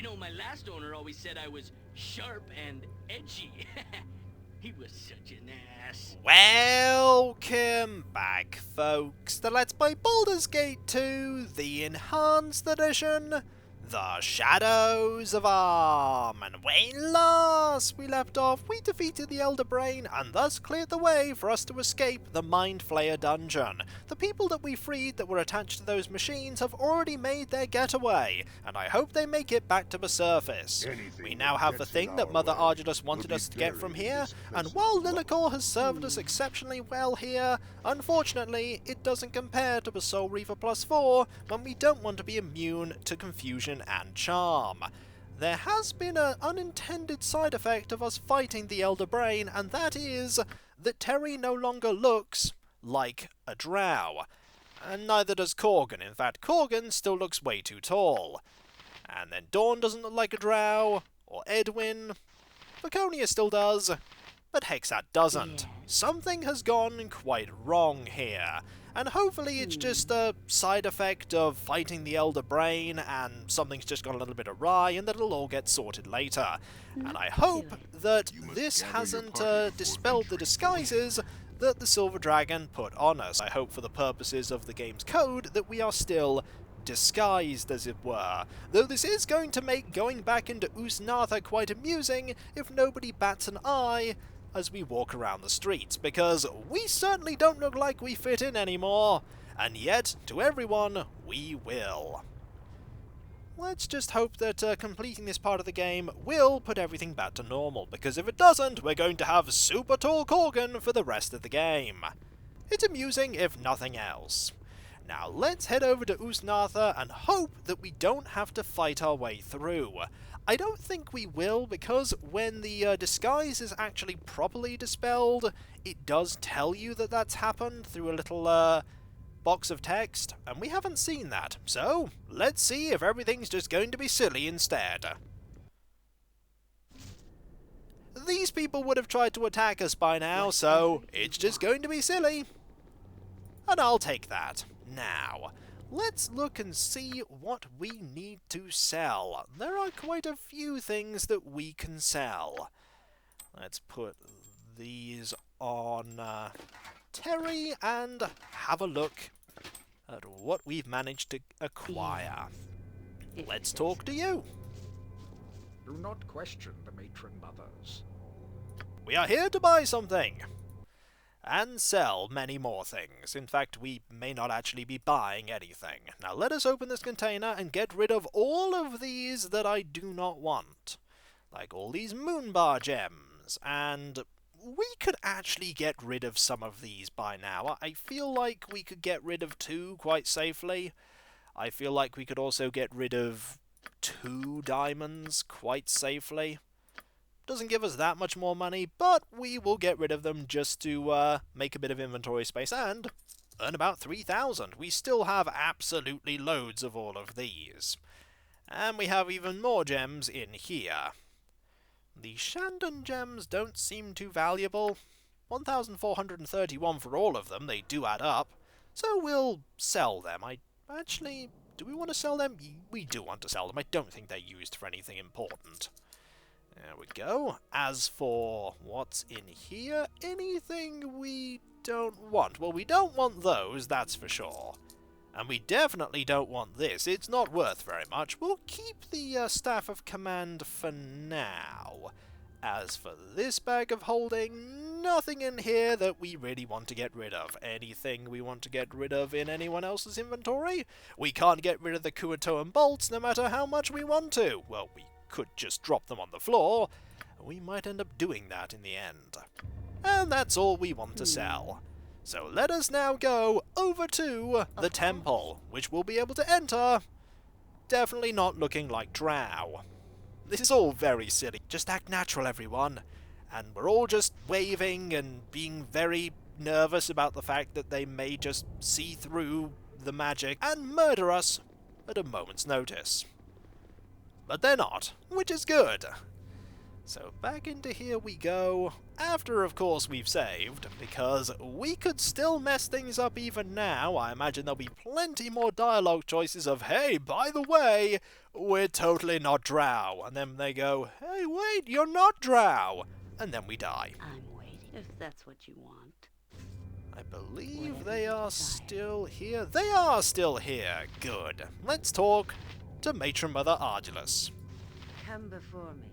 You know, my last owner always said I was sharp and edgy. He was such an ass. Welcome back, folks, to Let's Play Baldur's Gate 2, the Enhanced Edition, The Shadows of Arm. And when last we left off, we defeated the Elder Brain and thus cleared the way for us to escape the Mind Flayer dungeon. The people that we freed that were attached to those machines have already made their getaway, and I hope they make it back to the surface. We now have the thing that Mother Ardulace wanted us to get from here, and while Lilikor has served us exceptionally well here, unfortunately it doesn't compare to the Soul Reaver plus 4 when we don't want to be immune to confusion and charm. There has been an unintended side effect of us fighting the Elder Brain, and that is that Terri no longer looks like a drow. And neither does Corgan. In fact, Corgan still looks way too tall. And then Dawn doesn't look like a drow, or Edwin. Laconia still does, but Hexat doesn't. Something has gone quite wrong here. And hopefully it's just a side effect of fighting the Elder Brain and something's just gone a little bit awry and that it'll all get sorted later. And I hope that this hasn't dispelled the disguises that the Silver Dragon put on us. I hope for the purposes of the game's code that we are still disguised, as it were. Though this is going to make going back into Ust Natha quite amusing if nobody bats an eye as we walk around the streets, because we certainly don't look like we fit in anymore, and yet, to everyone, we will. Let's just hope that completing this part of the game will put everything back to normal, because if it doesn't, we're going to have super tall Corgan for the rest of the game. It's amusing, if nothing else. Now let's head over to Ust Natha and hope that we don't have to fight our way through. I don't think we will, because when the disguise is actually properly dispelled, it does tell you that that's happened through a little box of text, and we haven't seen that. So, let's see if everything's just going to be silly instead. These people would have tried to attack us by now, so it's just going to be silly. And I'll take that. Now, let's look and see what we need to sell. There are quite a few things that we can sell. Let's put these on Terri and have a look at what we've managed to acquire. Let's talk to you. Do not question the Matron mothers. We are here to buy something. And sell many more things. In fact, we may not actually be buying anything. Now let us open this container and get rid of all of these that I do not want. Like all these Moonbar gems, and we could actually get rid of some of these by now. I feel like we could get rid of 2 quite safely. I feel like we could also get rid of 2 diamonds quite safely. Doesn't give us that much more money, but we will get rid of them just to make a bit of inventory space and earn about 3,000. We still have absolutely loads of all of these. And we have even more gems in here. The Shandon gems don't seem too valuable. 1,431 for all of them, they do add up. So we'll sell them. Actually, do we want to sell them? We do want to sell them. I don't think they're used for anything important. There we go. As for what's in here, anything we don't want. Well, we don't want those, that's for sure. And we definitely don't want this. It's not worth very much. We'll keep the Staff of Command for now. As for this bag of holding, nothing in here that we really want to get rid of. Anything we want to get rid of in anyone else's inventory? We can't get rid of the Kuatoan bolts no matter how much we want to. Well, we could just drop them on the floor. We might end up doing that in the end. And that's all we want to sell. So let us now go over to the temple, which we'll be able to enter. Definitely not looking like drow. This is all very silly. Just act natural, everyone. And we're all just waving and being very nervous about the fact that they may just see through the magic and murder us at a moment's notice. But they're not, which is good. So back into here we go, after of course we've saved, because we could still mess things up even now. I imagine there'll be plenty more dialogue choices of, hey, by the way, we're totally not drow. And then they go, hey, wait, you're not drow. And then we die. I'm waiting, if that's what you want. I believe Whatever they you are desire. still here. They are still here. Good. Let's talk to Matron Mother Ardulace. Come before me.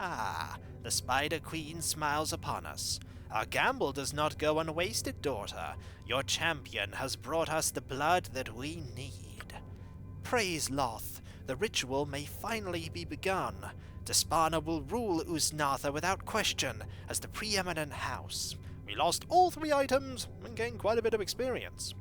Ah, the Spider Queen smiles upon us. Our gamble does not go unwasted, daughter. Your champion has brought us the blood that we need. Praise Loth, the ritual may finally be begun. Despana will rule Ust Natha without question as the preeminent house. We lost all 3 items and gained quite a bit of experience.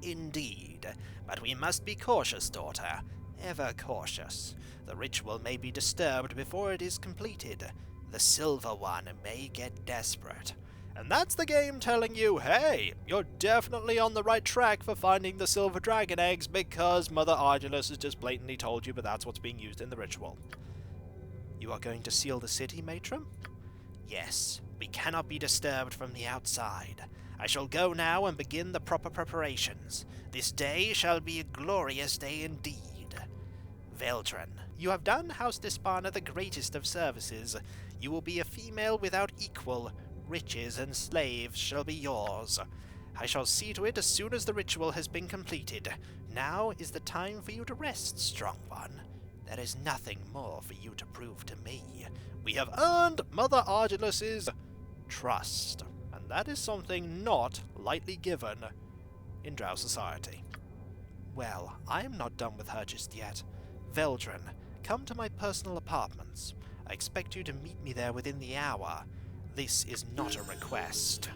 Indeed, but we must be cautious, daughter. Ever cautious. The ritual may be disturbed before it is completed. The Silver One may get desperate. And that's the game telling you, hey, you're definitely on the right track for finding the Silver Dragon Eggs because Mother Ardulace has just blatantly told you, but that's what's being used in the ritual. You are going to seal the city, Matron? Yes, we cannot be disturbed from the outside. I shall go now and begin the proper preparations. This day shall be a glorious day indeed. Veldren, you have done House Despana the greatest of services. You will be a female without equal. Riches and slaves shall be yours. I shall see to it as soon as the ritual has been completed. Now is the time for you to rest, strong one. There is nothing more for you to prove to me. We have earned Mother Ardulace's trust, and that is something not lightly given in Drow society. Well, I am not done with her just yet. Veldren, come to my personal apartments. I expect you to meet me there within the hour. This is not a request.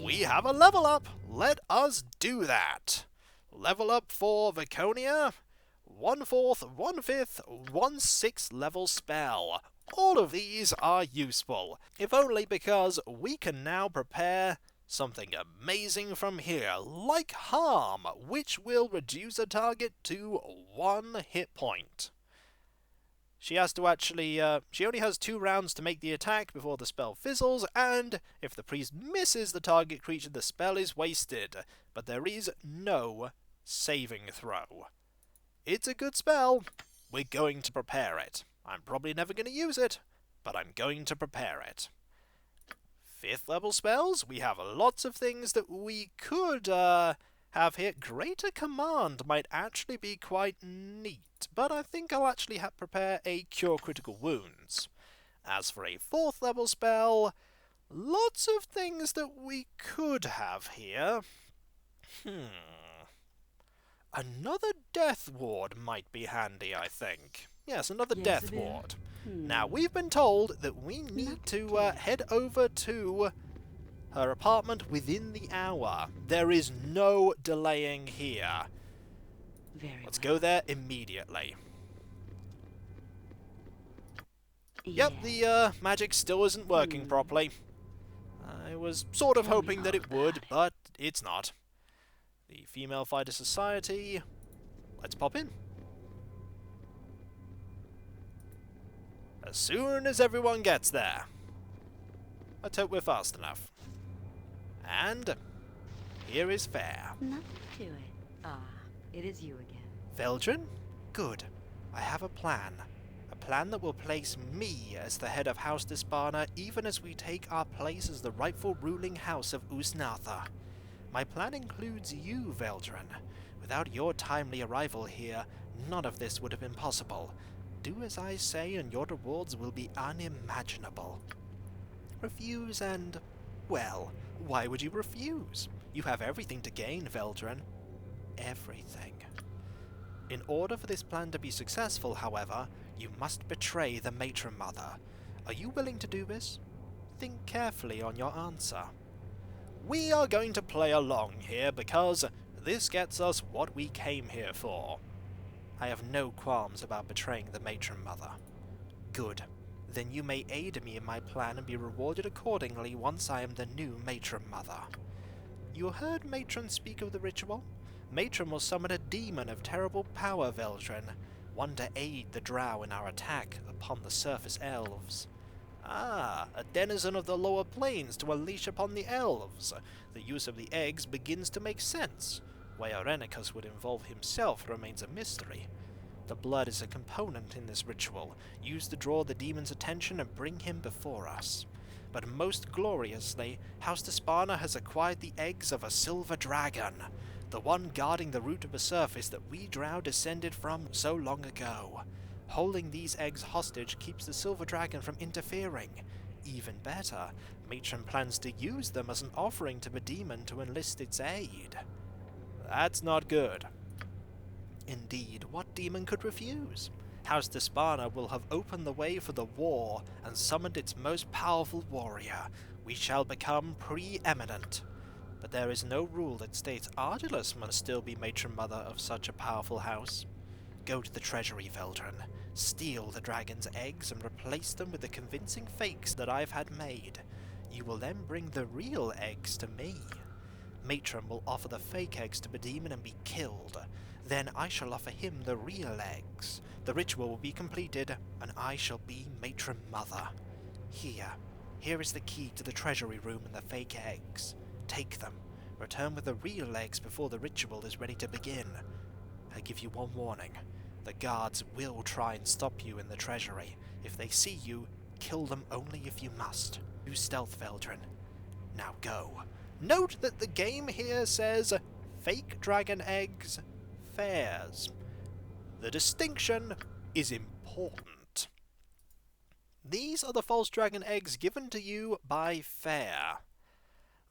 We have a level up! Let us do that! Level up for Viconia. 1/4, 1/5, 1/6 level spell. All of these are useful, if only because we can now prepare something amazing from here, like Harm, which will reduce a target to 1 hit point. She has to actually, she only has 2 rounds to make the attack before the spell fizzles, and if the priest misses the target creature, the spell is wasted, but there is no saving throw. It's a good spell. We're going to prepare it. I'm probably never going to use it, but I'm going to prepare it. 5th level spells, we have lots of things that we could have here. Greater Command might actually be quite neat, but I think I'll actually prepare a Cure Critical Wounds. As for a 4th level spell, lots of things that we could have here. Another Death Ward might be handy, I think. Yes, another Death Ward. Now, we've been told that we need to head over to her apartment within the hour. There is no delaying here. Let's go there immediately. Yep, the magic still isn't working properly. I was sort of hoping that it would, but it's not. The Female Fighter Society. Let's pop in. As soon as everyone gets there. Let's hope we're fast enough. And here is Phaere. Nothing to it. Ah, it is you again. Veldren? Good. I have a plan. A plan that will place me as the head of House Despana even as we take our place as the rightful ruling house of Ust Natha. My plan includes you, Veldren. Without your timely arrival here, none of this would have been possible. Do as I say and your rewards will be unimaginable. Refuse and, well, why would you refuse? You have everything to gain, Veldren. Everything. In order for this plan to be successful, however, you must betray the Matron Mother. Are you willing to do this? Think carefully on your answer. We are going to play along here because this gets us what we came here for. I have no qualms about betraying the Matron Mother. Good. Then you may aid me in my plan and be rewarded accordingly once I am the new Matron Mother. You heard Matron speak of the ritual? Matron will summon a demon of terrible power, Veldren. one to aid the drow in our attack upon the surface elves. Ah, a denizen of the lower planes to unleash upon the elves. The use of the eggs begins to make sense. Why Irenicus would involve himself remains a mystery. The blood is a component in this ritual, used to draw the demon's attention and bring him before us. But most gloriously, House Despana has acquired the eggs of a silver dragon, the one guarding the root of the surface that we drow descended from so long ago. Holding these eggs hostage keeps the silver dragon from interfering. Even better, Matron plans to use them as an offering to the demon to enlist its aid. That's not good. Indeed, what demon could refuse? House Despana will have opened the way for the war and summoned its most powerful warrior. We shall become preeminent. But there is no rule that states Ardulace must still be matron mother of such a powerful house. Go to the treasury, Veldren. Steal the dragon's eggs and replace them with the convincing fakes that I've had made. You will then bring the real eggs to me. Matron will offer the fake eggs to the demon and be killed. Then I shall offer him the real eggs. The ritual will be completed, and I shall be matron mother. Here is the key to the treasury room and the fake eggs. Take them. Return with the real eggs before the ritual is ready to begin. I give you one warning. The guards will try and stop you in the treasury. If they see you, kill them only if you must. Use stealth, Veldren. Now go. Note that the game here says fake dragon eggs, Phares. The distinction is important. These are the false dragon eggs given to you by Phaere.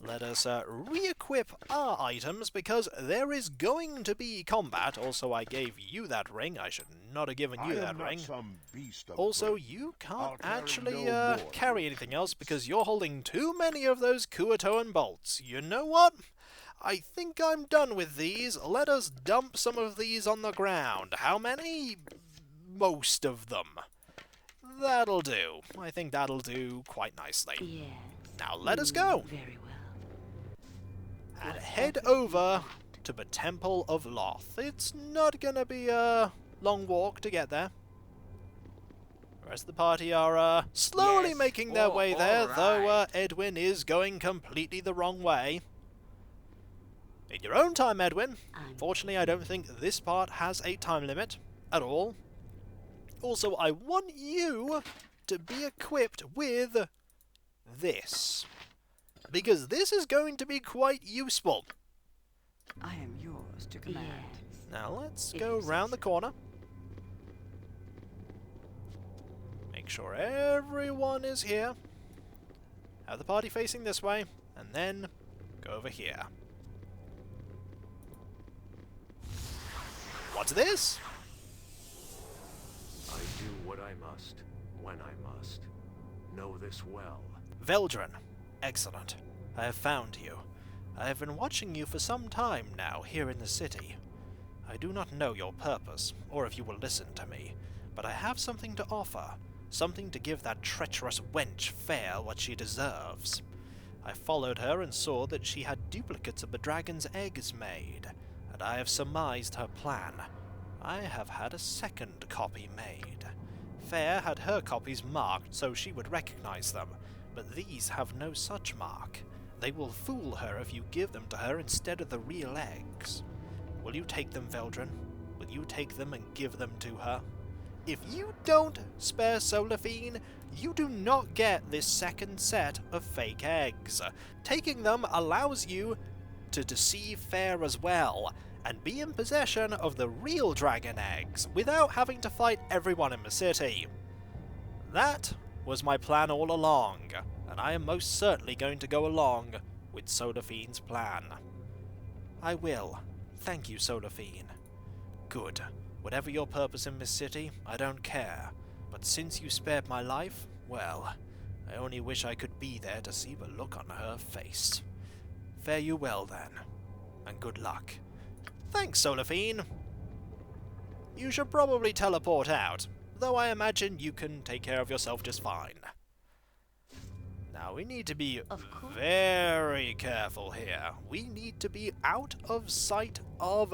Let us re-equip our items, because there is going to be combat. Also, I gave you that ring. I should not have given you that ring. Also, you can't actually carry anything else, because you're holding too many of those Kuatoan bolts. You know what? I think I'm done with these. Let us dump some of these on the ground. How many? Most of them. That'll do. I think that'll do quite nicely. Yes. Now let us go. Very well. And head over to the Temple of Loth. It's not gonna be a long walk to get there. The rest of the party are slowly making their way there, though Edwin is going completely the wrong way. In your own time, Edwin. Fortunately, I don't think this part has a time limit at all. Also, I want you to be equipped with this, because this is going to be quite useful. I am yours to command. Yes. Now let's go round the corner. Make sure everyone is here. Have the party facing this way, and then go over here. What's this? I do what I must, when I must. Know this well. Veldren. Excellent. I have found you. I have been watching you for some time now here in the city. I do not know your purpose, or if you will listen to me, but I have something to offer. Something to give that treacherous wench Phaere what she deserves. I followed her and saw that she had duplicates of the dragon's eggs made, and I have surmised her plan. I have had a second copy made. Phaere had her copies marked so she would recognize them, but these have no such mark. They will fool her if you give them to her instead of the real eggs. Will you take them, Veldren? Will you take them and give them to her? If you don't spare Solaphine, you do not get this second set of fake eggs. Taking them allows you to deceive Phaere as well, and be in possession of the real dragon eggs, without having to fight everyone in the city. That was my plan all along, and I am most certainly going to go along with Solaphine's plan. I will. Thank you, Solaphine. Good. Whatever your purpose in this city, I don't care. But since you spared my life, well, I only wish I could be there to see the look on her face. Fare you well, then, and good luck. Thanks, Solaphine. You should probably teleport out, though I imagine you can take care of yourself just fine. Now, we need to be very careful here. We need to be out of sight of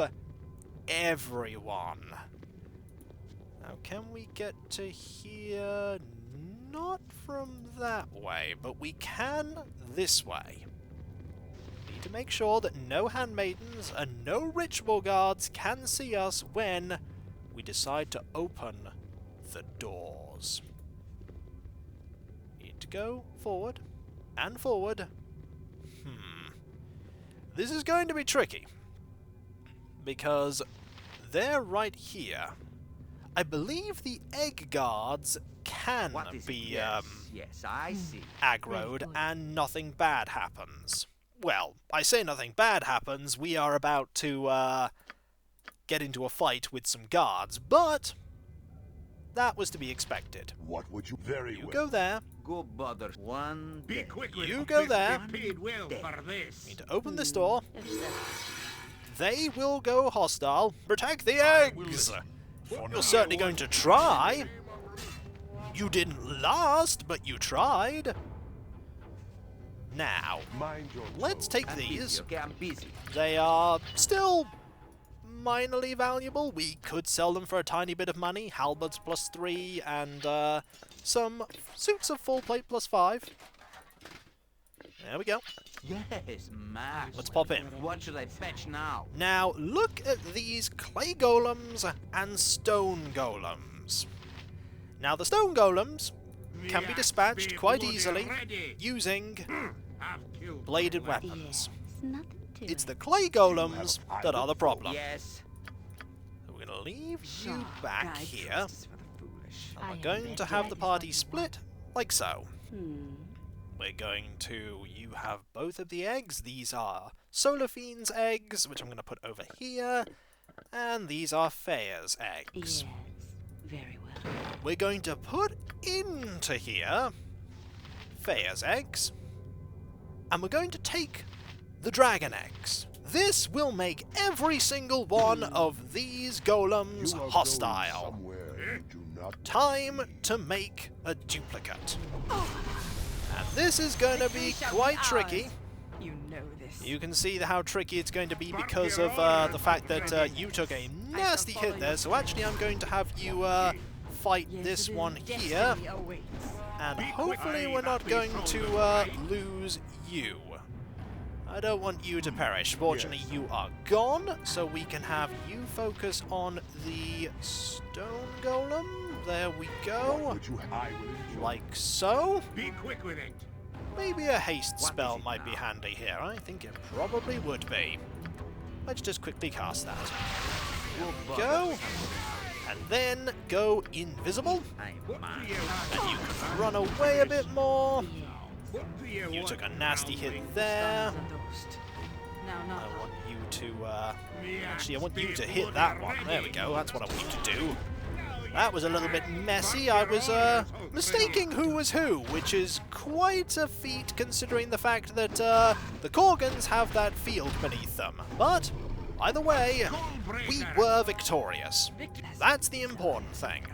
everyone. can we get to here? Not from that way, but we can this way. Need to make sure that no handmaidens and no ritual guards can see us when we decide to open the doors. Need to go forward and forward. This is going to be tricky, because they're right here. I believe the egg guards can be yes, I see. aggroed and nothing bad happens. Well, I say nothing bad happens, we are about to get into a fight with some guards, but that was to be expected. What would you very You well. go there, Go bother one. Be quick with you it. go there, Get paid well for this. need to open this door, If that's they will go hostile, protect the eggs! You're certainly going to try. You didn't last, but you tried. Now, Mind your let's tone. take I'm these. busy, okay, I'm busy. They are still minorly valuable. We could sell them for a tiny bit of money. Halberds +3 and some suits of full plate +5. There we go. Yes, Max. Let's pop in. What should I fetch now? Now, look at these clay golems and stone golems. Now, the stone golems can be dispatched quite easily using I've killed bladed one. weapons. yes, nothing to It's it. the clay golems that are the problem. Yes. So we're going to leave you Sure, back guide here. justice for the foolish. And I we're am going to ready. have the party split like so. Hmm. We're going to... You have both of the eggs. These are Solar Fiend's eggs, which I'm going to put over here. And these are Phaere's eggs. Yes, very well. We're going to put into here Phaere's eggs. And we're going to take the dragon eggs. This will make every single one of these golems You are going hostile. somewhere you do not. Time to make a duplicate. And this is going to be quite tricky. You know this. You can see how tricky it's going to be because of the fact that you took a nasty hit there. So actually I'm going to have you fight Yes, this it is. one here. Destiny awaits. And hopefully we're not going to lose you. I don't want you to perish. Fortunately, you are gone, so we can have you focus on the stone golem. There we What go. would you I will enjoy. Like so. Be quick with it. Maybe a haste What spell is it might be now? handy here. I think it probably would be. Let's just quickly cast that. Go bother Go. someone. And then go invisible. I'm What mine. do you And you can run away a bit more. Yes. What do you You want took a nasty now, hit there. Stand endorsed. Now, not I want you to, Me actually I want axe you to be hit that one. bloody There we ready. go, that's what I want you to do. That was a little bit messy. I was, mistaking who was who, which is quite a feat considering the fact that, the Korgans have that field beneath them. But, either way, we were victorious. That's the important thing.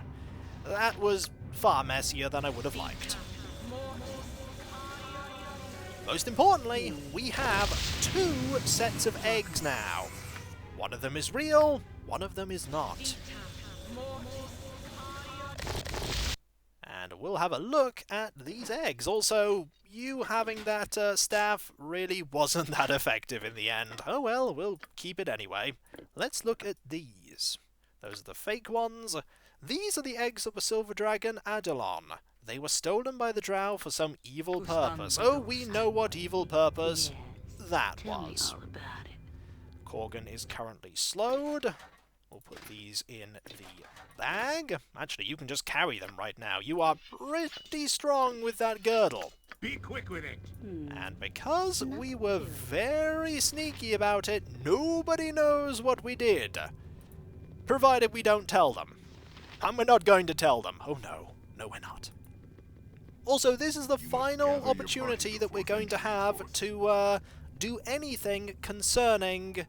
That was far messier than I would have liked. Most importantly, we have 2 sets of eggs now. One of them is real, one of them is not. And we'll have a look at these eggs. Also, you having that staff really wasn't that effective in the end. Oh well, we'll keep it anyway. Let's look at these. Those are the fake ones. These are the eggs of a silver dragon, Adalon. They were stolen by the drow for some evil purpose. Oh, we know what evil purpose Yes. that Tell me was. all about it. Korgan is currently slowed. We'll put these in the bag. Actually, you can just carry them right now. You are pretty strong with that girdle. Be quick with it. And because we were very sneaky about it, nobody knows what we did. Provided we don't tell them. And we're not going to tell them. Oh no. No, we're not. Also, this is the final opportunity that we're going to have to do anything concerning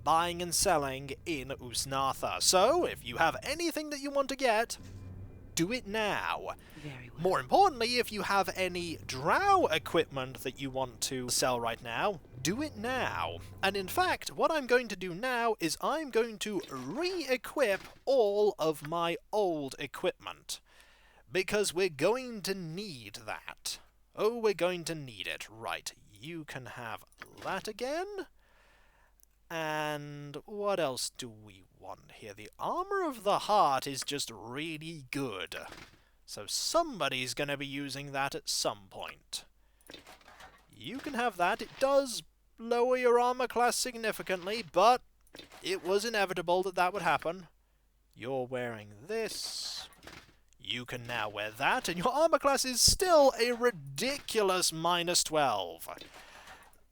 buying and selling in Ust Natha. So, if you have anything that you want to get, do it now. Very well. More importantly, if you have any drow equipment that you want to sell right now, do it now. And in fact, what I'm going to do now is I'm going to re-equip all of my old equipment. Because we're going to need that. Oh, we're going to need it. Right, you can have that again. And what else do we want here? The Armor of the Heart is just really good. So somebody's going to be using that at some point. You can have that. It does lower your armor class significantly, but it was inevitable that that would happen. You're wearing this. You can now wear that, and your armor class is still a ridiculous -12.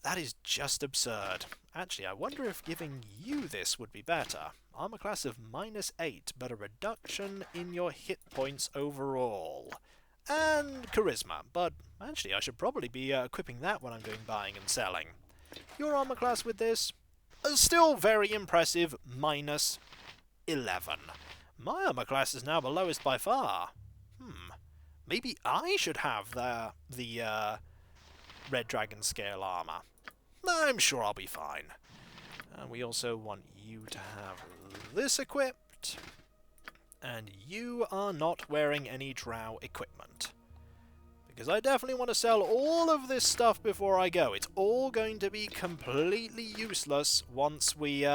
That is just absurd. Actually, I wonder if giving you this would be better. Armor class of -8, but a reduction in your hit points overall. And charisma, but actually I should probably be equipping that when I'm doing buying and selling. Your armor class with this is still very impressive, -11. My armor class is now the lowest by far. Maybe I should have the Red Dragon scale armor. I'm sure I'll be fine. And we also want you to have this equipped. And you are not wearing any drow equipment. Because I definitely want to sell all of this stuff before I go. It's all going to be completely useless once we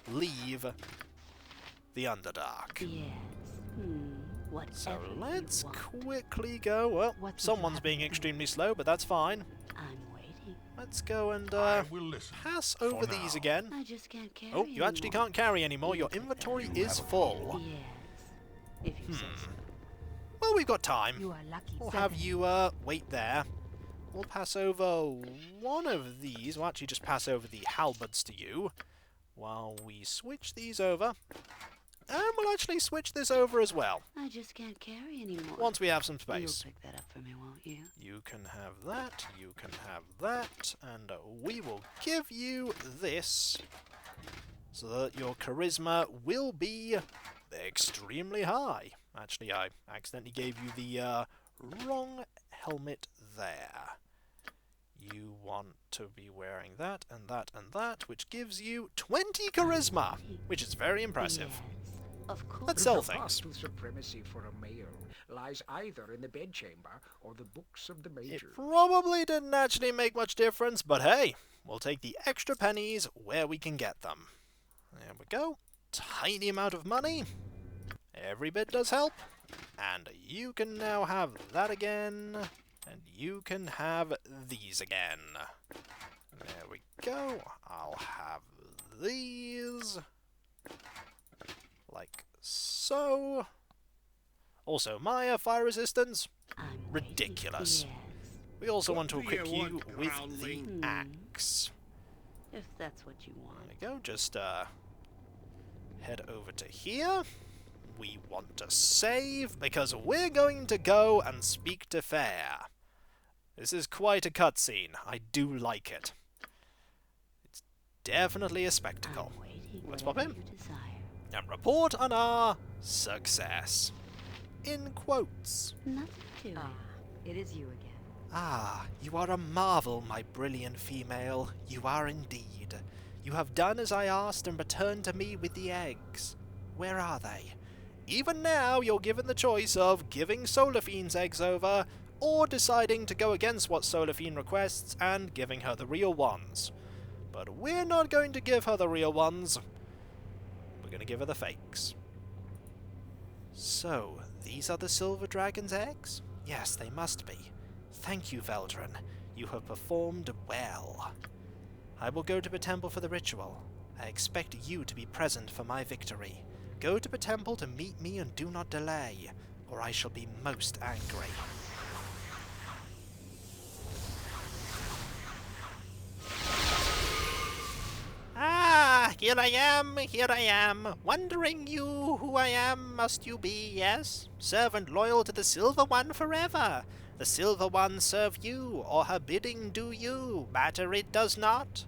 leave the Underdark. Yes. Whatever So you let's want. quickly go. Well, What would someone's happen being to me? extremely slow, but that's fine. I'm waiting. Let's go and I will listen. pass over for these now. again. I just can't carry Oh, you actually anymore. can't carry anymore. Your inventory is full. Yes. If you say so. Well, we've got time. You are lucky. We'll have you wait there. We'll pass over one of these. We'll actually just pass over the halberds to you while we switch these over. And we'll actually switch this over as well, I just can't carry anymore. once we have some space. You'll pick that up for me, won't you? You can have that, you can have that, and we will give you this so that your charisma will be extremely high. Actually, I accidentally gave you the wrong helmet there. You want to be wearing that and that and that, which gives you 20 charisma, which is very impressive. Yes. Of course. Let's sell The path things. to supremacy for a male lies either in the bedchamber or the books of the It major. probably didn't actually make much difference, but hey, we'll take the extra pennies where we can get them. There we go. Tiny amount of money. Every bit does help. And you can now have that again. And you can have these again. There we go. I'll have these. Like so. Also, my fire resistance, I'm ridiculous. waiting. Yes. We also want to What do equip you you want, with Growling? the axe. If that's what you There want. we go, just head over to here. We want to save, because we're going to go and speak to Phaere. This is quite a cutscene. I do like it. It's definitely a spectacle. I'm waiting. Let's pop Whatever in. you desire. And report on our success. In quotes. Nothing to it. It is you again. Ah, you are a marvel, my brilliant female. You are indeed. You have done as I asked and returned to me with the eggs. Where are they? Even now, you're given the choice of giving Solophene's eggs over, or deciding to go against what Solophene requests and giving her the real ones. But we're not going to give her the real ones. We're going to give her the fakes. So, these are the Silver Dragon's eggs? Yes, they must be. Thank you, Veldrin. You have performed well. I will go to the temple for the ritual. I expect you to be present for my victory. Go to the temple to meet me and do not delay, or I shall be most angry. Ah, here I am, wondering you who I am, must you be, yes? Servant loyal to the Silver One forever. The Silver One serve you, or her bidding do you, matter it does not.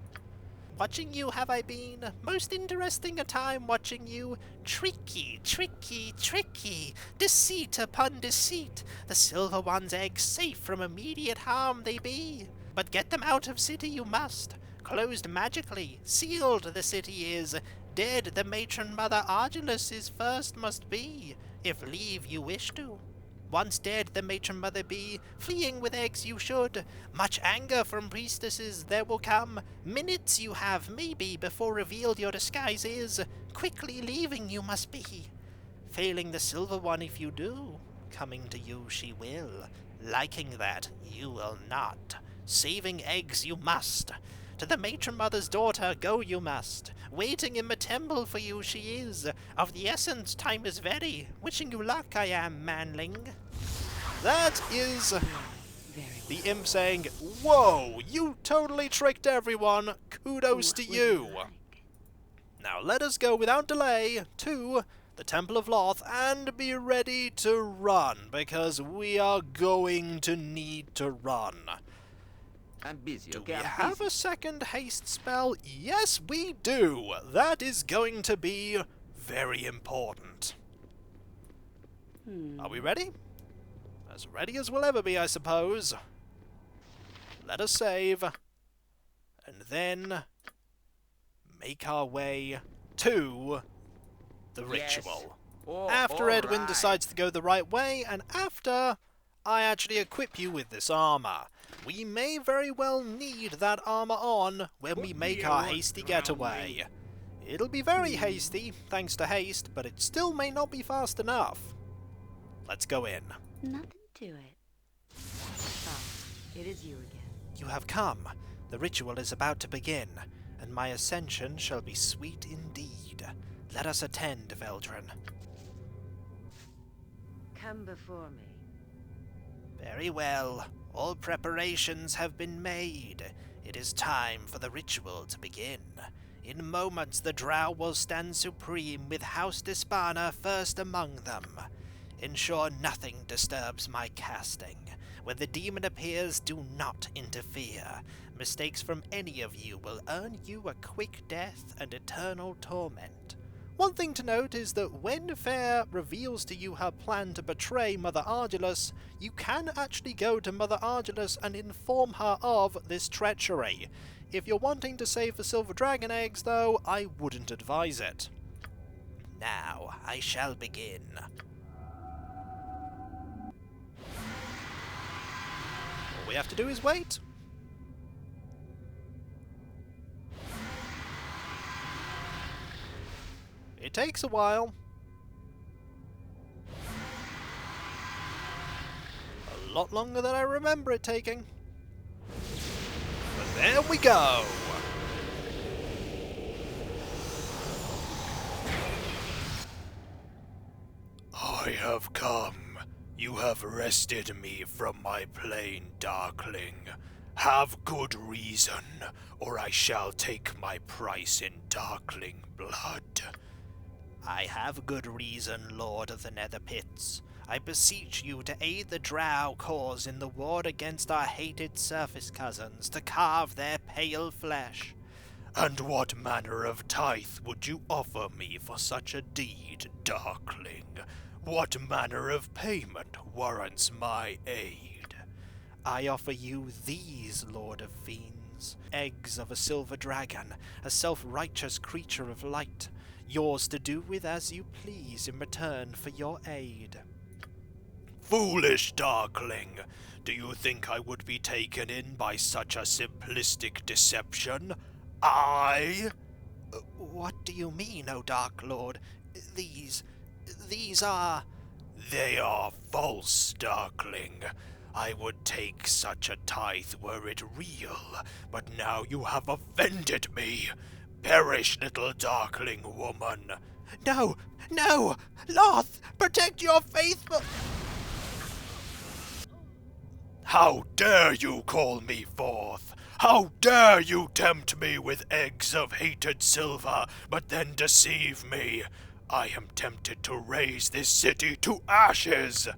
Watching you have I been, most interesting a time watching you. Tricky, tricky, tricky, deceit upon deceit. The Silver One's eggs safe from immediate harm they be. But get them out of city you must. Closed magically, sealed the city is. Dead the matron mother Ardulace is first must be, if leave you wish to. Once dead the matron mother be, fleeing with eggs you should. Much anger from priestesses there will come. Minutes you have, maybe, before revealed your disguise is. Quickly leaving you must be. Failing the silver one if you do, coming to you she will. Liking that, you will not. Saving eggs you must. To the matron mother's daughter go you must. Waiting in the temple for you she is. Of the essence, time is very. Wishing you luck I am, manling. That is Very the imp saying, "Whoa, you totally tricked everyone. Kudos What to would you." like? Now let us go without delay to the Temple of Loth and be ready to run, because we are going to need to run. I'm busy, Do okay? we I'm have busy. a second haste spell? Yes, we do. That is going to be very important. Are we ready? As ready as we'll ever be, I suppose. Let us save. And then make our way to the Yes. ritual. Oh, After Edwin alright. decides to go the right way, and after I actually equip you with this armor. We may very well need that armor on when we make our hasty getaway. It'll be very hasty, thanks to haste, but it still may not be fast enough. Let's go in. Nothing to it. Ah, it is you again. You have come. The ritual is about to begin, and my ascension shall be sweet indeed. Let us attend, Veldrin. Come before me. Very well. All preparations have been made. It is time for the ritual to begin. In moments the drow will stand supreme, with House Despana first among them. Ensure nothing disturbs my casting. When the demon appears, do not interfere. Mistakes from any of you will earn you a quick death and eternal torment. One thing to note is that when Phaere reveals to you her plan to betray Mother Ardulace, you can actually go to Mother Ardulace and inform her of this treachery. If you're wanting to save the silver dragon eggs, though, I wouldn't advise it. Now, I shall begin. All we have to do is wait. It takes a while. A lot longer than I remember it taking. But there we go! I have come. You have wrested me from my plane, Darkling. Have good reason, or I shall take my price in Darkling blood. I have good reason, Lord of the Nether Pits. I beseech you to aid the Drow cause in the war against our hated surface cousins, to carve their pale flesh. And what manner of tithe would you offer me for such a deed, Darkling? What manner of payment warrants my aid? I offer you these, Lord of Fiends, eggs of a silver dragon, a self-righteous creature of light, yours to do with as you please in return for your aid. Foolish Darkling! Do you think I would be taken in by such a simplistic deception? I? What do you mean, O Dark Lord? These are... They are false, Darkling. I would take such a tithe were it real, but now you have offended me. Perish, little Darkling woman. No! No! Loth! Protect your faithful... How dare you call me forth? How dare you tempt me with eggs of hated silver, but then deceive me? I am tempted to raze this city to ashes!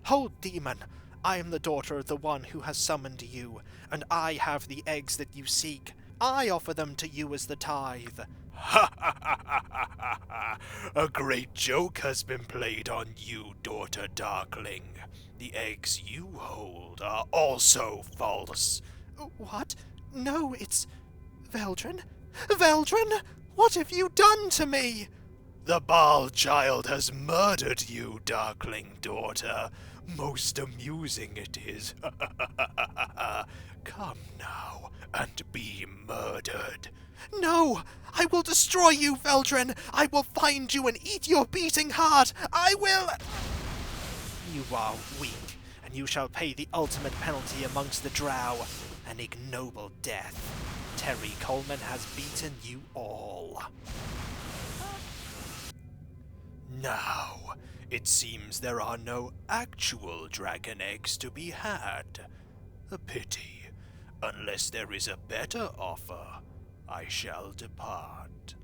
Hold, demon! I am the daughter of the one who has summoned you, and I have the eggs that you seek. I offer them to you as the tithe. Ha ha ha ha ha ha! A great joke has been played on you, daughter Darkling. The eggs you hold are also false. What? No, it's... Veldrin? Veldrin? What have you done to me? The Baal child has murdered you, darkling daughter. Most amusing it is. Come now, and be murdered. No! I will destroy you, Veldrin! I will find you and eat your beating heart! I will... You are weak, and you shall pay the ultimate penalty amongst the drow, an ignoble death. Terri Coleman has beaten you all. Now, it seems there are no actual dragon eggs to be had. A pity. Unless there is a better offer, I shall depart.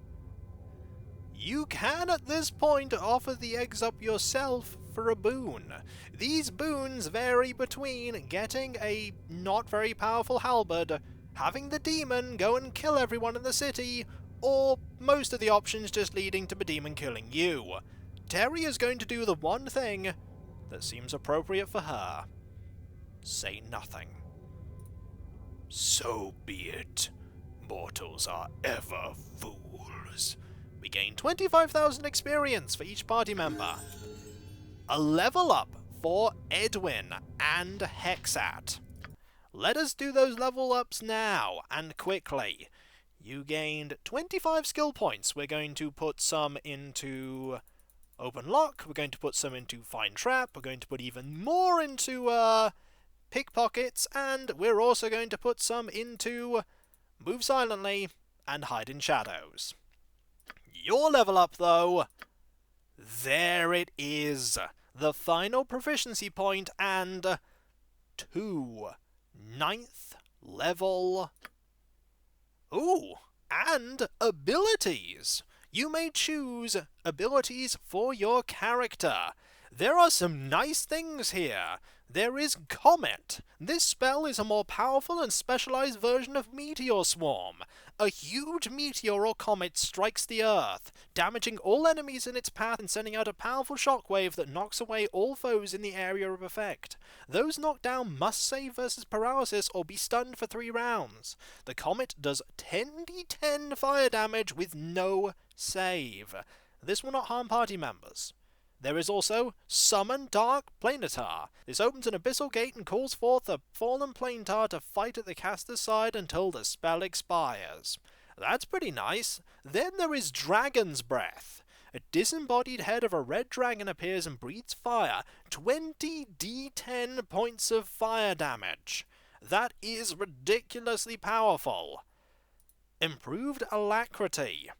You can at this point offer the eggs up yourself for a boon. These boons vary between getting a not very powerful halberd, having the demon go and kill everyone in the city, or most of the options just leading to the demon killing you. Terri is going to do the one thing that seems appropriate for her. Say nothing. So be it. Mortals are ever fools. We gain 25,000 experience for each party member. A level up for Edwin and Hexat. Let us do those level ups now, and quickly. You gained 25 skill points. We're going to put some into Open Lock, we're going to put some into Find Trap, we're going to put even more into Pickpockets, and we're also going to put some into Move Silently and Hide in Shadows. Your level up, though, there it is. The final proficiency point and 2 9th level. Ooh, and abilities. You may choose abilities for your character. There are some nice things here. There is Comet. This spell is a more powerful and specialized version of Meteor Swarm. A huge meteor or comet strikes the Earth, damaging all enemies in its path and sending out a powerful shockwave that knocks away all foes in the area of effect. Those knocked down must save versus paralysis or be stunned for 3 rounds. The comet does 10d10 fire damage with no save. This will not harm party members. There is also Summon Dark Planetar. This opens an abyssal gate and calls forth a fallen planetar to fight at the caster's side until the spell expires. That's pretty nice. Then there is Dragon's Breath. A disembodied head of a red dragon appears and breathes fire. 20 d10 points of fire damage. That is ridiculously powerful. Improved Alacrity.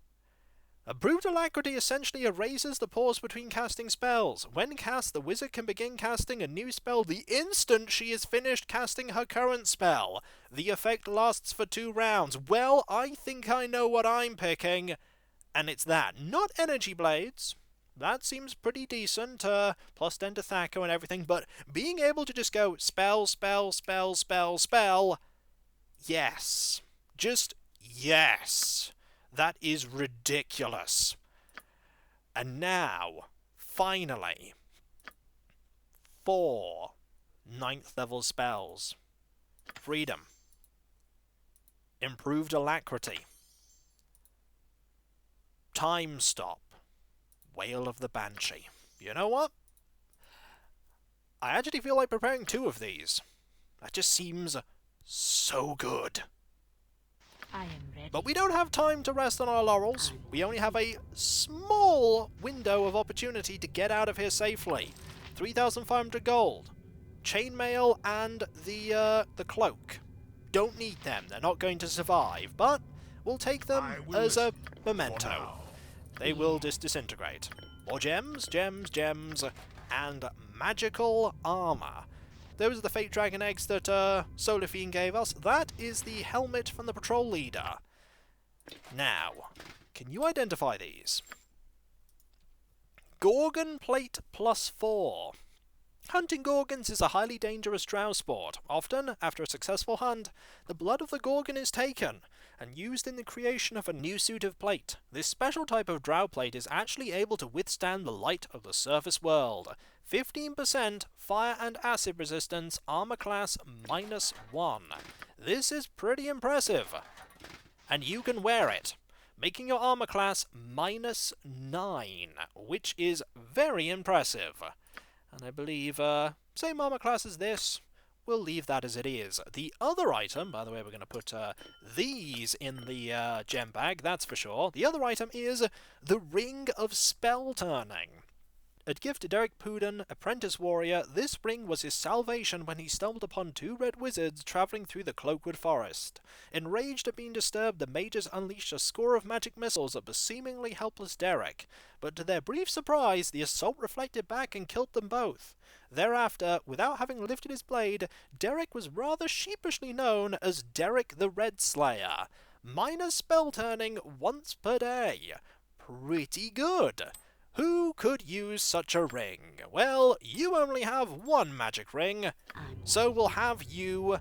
Improved Alacrity essentially erases the pause between casting spells. When cast, the wizard can begin casting a new spell the instant she is finished casting her current spell. The effect lasts for 2 rounds. Well, I think I know what I'm picking, and it's that. Not Energy Blades. That seems pretty decent, plus 10 to Thaco and everything, but being able to just go spell, spell, spell, spell, spell, yes. Just yes. That is ridiculous. And now, finally, 4 9th level spells. Freedom. Improved Alacrity. Time Stop. Wail of the Banshee. You know what? I actually feel like preparing 2 of these. That just seems so good. I am ready. But we don't have time to rest on our laurels. We only have a small window of opportunity to get out of here safely. 3,500 gold. Chainmail and the cloak. Don't need them. They're not going to survive. But we'll take them as a memento. They will just disintegrate. More gems, gems, gems, and magical armor. Those are the fake dragon eggs that Solar Fiend gave us. That is the helmet from the patrol leader. Now, can you identify these? Gorgon Plate +4. Hunting gorgons is a highly dangerous drow sport. Often, after a successful hunt, the blood of the gorgon is taken and used in the creation of a new suit of plate. This special type of drow plate is actually able to withstand the light of the surface world. 15% fire and acid resistance, armor class -1. This is pretty impressive. and you can wear it, making your armor class -9, which is very impressive. And I believe, same armor class as this. We'll leave that as it is. The other item, by the way, we're going to put these in the gem bag, that's for sure. The other item is the Ring of Spell Turning. A gift to Derek Puden, apprentice warrior, this ring was his salvation when he stumbled upon 2 red wizards travelling through the Cloakwood Forest. Enraged at being disturbed, the mages unleashed a score of magic missiles at the seemingly helpless Derek, but to their brief surprise, the assault reflected back and killed them both. Thereafter, without having lifted his blade, Derek was rather sheepishly known as Derek the Red Slayer. Minor spell turning once per day. Pretty good. Who could use such a ring? Well, you only have one magic ring, so we'll have you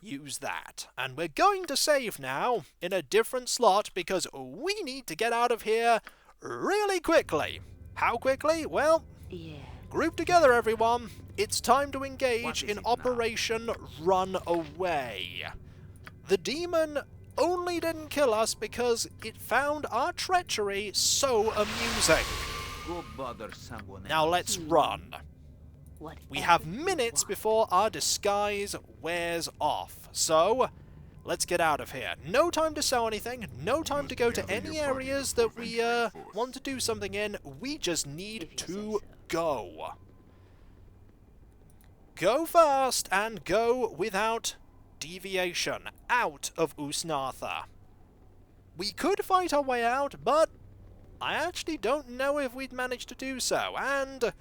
use that. And we're going to save now in a different slot because we need to get out of here really quickly. How quickly? Well, Yeah. group together, everyone. It's time to engage in Operation Run Away. The demon only didn't kill us because it found our treachery so amusing. Go bother someone Now else. let's run. What? We have minutes before our disguise wears off, so let's get out of here. No time to sell anything, no time to go to any areas that we want to do something in. We just need to go. Go fast and go without deviation out of Ust Natha. We could fight our way out, but I actually don't know if we'd manage to do so, and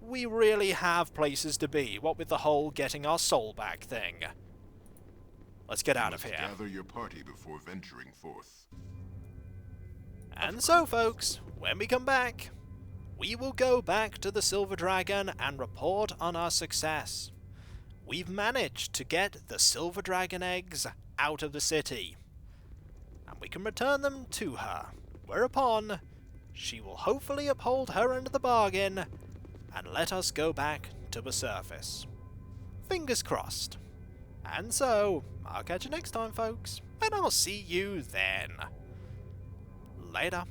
we really have places to be, what with the whole getting our soul back thing. Let's get out of here. Gather your party before venturing forth. And so, folks, when we come back, we will go back to the Silver Dragon and report on our success. We've managed to get the Silver Dragon eggs out of the city, and we can return them to her, whereupon she will hopefully uphold her end of the bargain and let us go back to the surface. Fingers crossed. And so, I'll catch you next time, folks, and I'll see you then. Later.